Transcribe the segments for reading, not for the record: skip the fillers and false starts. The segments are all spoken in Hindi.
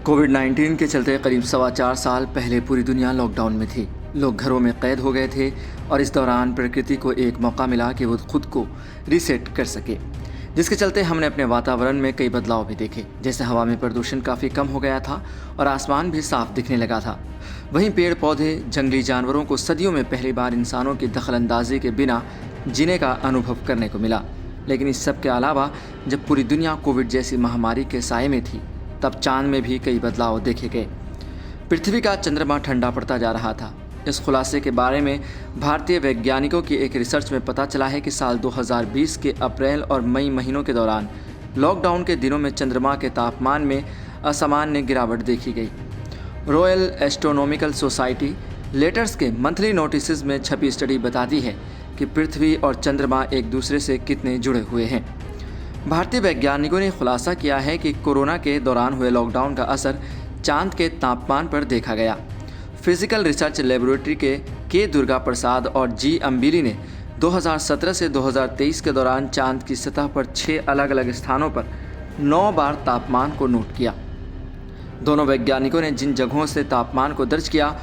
कोविड-19 के चलते करीब 4.25 साल पहले पूरी दुनिया लॉकडाउन में थी। लोग घरों में कैद हो गए थे और इस दौरान प्रकृति को एक मौका मिला कि वो खुद को रीसेट कर सके, जिसके चलते हमने अपने वातावरण में कई बदलाव भी देखे। जैसे हवा में प्रदूषण काफ़ी कम हो गया था और आसमान भी साफ दिखने लगा था। वहीं पेड़ पौधे, जंगली जानवरों को सदियों में पहली बार इंसानों की दखलंदाजी के बिना जीने का अनुभव करने को मिला। लेकिन इस सब के अलावा जब पूरी दुनिया कोविड जैसी महामारी के साए में थी, तब चांद में भी कई बदलाव देखे गए। पृथ्वी का चंद्रमा ठंडा पड़ता जा रहा था। इस खुलासे के बारे में भारतीय वैज्ञानिकों की एक रिसर्च में पता चला है कि साल 2020 के अप्रैल और मई महीनों के दौरान लॉकडाउन के दिनों में चंद्रमा के तापमान में असामान्य गिरावट देखी गई। रॉयल एस्ट्रोनॉमिकल सोसाइटी लेटर्स के मंथली नोटिस में छपी स्टडी बताती है कि पृथ्वी और चंद्रमा एक दूसरे से कितने जुड़े हुए हैं। भारतीय वैज्ञानिकों ने खुलासा किया है कि कोरोना के दौरान हुए लॉकडाउन का असर चांद के तापमान पर देखा गया। फिजिकल रिसर्च लेबोरेटरी के दुर्गा प्रसाद और जी अंबिली ने 2017 से 2023 के दौरान चांद की सतह पर 6 अलग अलग स्थानों पर 9 बार तापमान को नोट किया। दोनों वैज्ञानिकों ने जिन जगहों से तापमान को दर्ज किया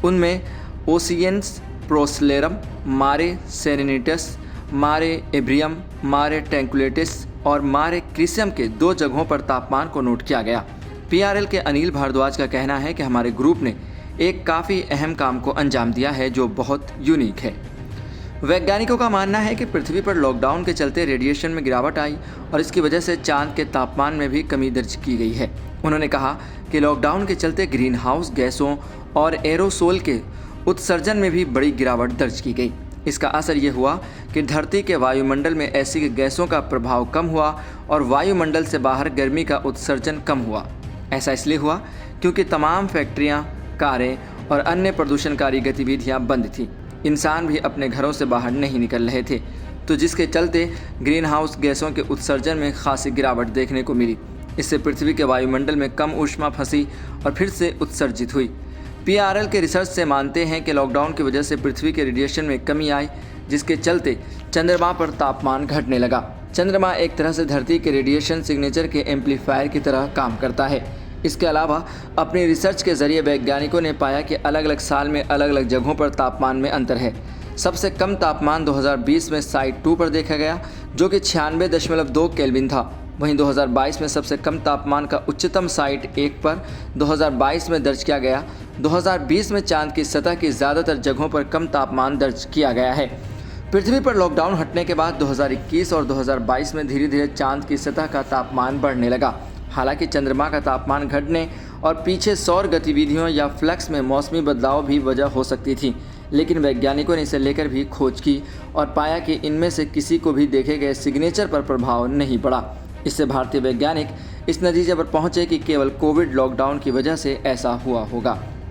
उनमें ओसियंस प्रोसलेरम, मारे सेरेनिटस, मारे एब्रियम, मारे ट्रैंक्विलिटिस और मारे क्रिसियम के 2 जगहों पर तापमान को नोट किया गया। पीआरएल के अनिल भारद्वाज का कहना है कि हमारे ग्रुप ने एक काफ़ी अहम काम को अंजाम दिया है जो बहुत यूनिक है। वैज्ञानिकों का मानना है कि पृथ्वी पर लॉकडाउन के चलते रेडिएशन में गिरावट आई और इसकी वजह से चांद के तापमान में भी कमी दर्ज की गई है। उन्होंने कहा कि लॉकडाउन के चलते ग्रीन हाउस गैसों और एरोसोल के उत्सर्जन में भी बड़ी गिरावट दर्ज की गई। इसका असर ये हुआ कि धरती के वायुमंडल में ऐसी गैसों का प्रभाव कम हुआ और वायुमंडल से बाहर गर्मी का उत्सर्जन कम हुआ। ऐसा इसलिए हुआ क्योंकि तमाम फैक्ट्रियां, कारें और अन्य प्रदूषणकारी गतिविधियां बंद थीं। इंसान भी अपने घरों से बाहर नहीं निकल रहे थे, तो जिसके चलते ग्रीन हाउस गैसों के उत्सर्जन में खासी गिरावट देखने को मिली। इससे पृथ्वी के वायुमंडल में कम ऊष्मा फंसी और फिर से उत्सर्जित हुई। पीआरएल के रिसर्च से मानते हैं कि लॉकडाउन की वजह से पृथ्वी के रेडिएशन में कमी आई, जिसके चलते चंद्रमा पर तापमान घटने लगा। चंद्रमा एक तरह से धरती के रेडिएशन सिग्नेचर के एम्पलीफायर की तरह काम करता है। इसके अलावा अपनी रिसर्च के जरिए वैज्ञानिकों ने पाया कि अलग अलग साल में अलग अलग जगहों पर तापमान में अंतर है। सबसे कम तापमान 2020 में साइट 2 पर देखा गया, जो कि 96.2 केल्विन था। वहीं 2022 में सबसे कम तापमान का उच्चतम साइट 1 पर 2022 में दर्ज किया गया। 2020 में चांद की सतह की ज़्यादातर जगहों पर कम तापमान दर्ज किया गया है। पृथ्वी पर लॉकडाउन हटने के बाद 2021 और 2022 में धीरे धीरे चांद की सतह का तापमान बढ़ने लगा। हालांकि चंद्रमा का तापमान घटने और पीछे सौर गतिविधियों या फ्लक्स में मौसमी बदलाव भी वजह हो सकती थी, लेकिन वैज्ञानिकों ने इसे लेकर भी खोज की और पाया कि इनमें से किसी को भी देखे गए सिग्नेचर पर प्रभाव नहीं पड़ा। इससे भारतीय वैज्ञानिक इस नतीजे पर पहुंचे कि केवल कोविड लॉकडाउन की वजह से ऐसा हुआ होगा।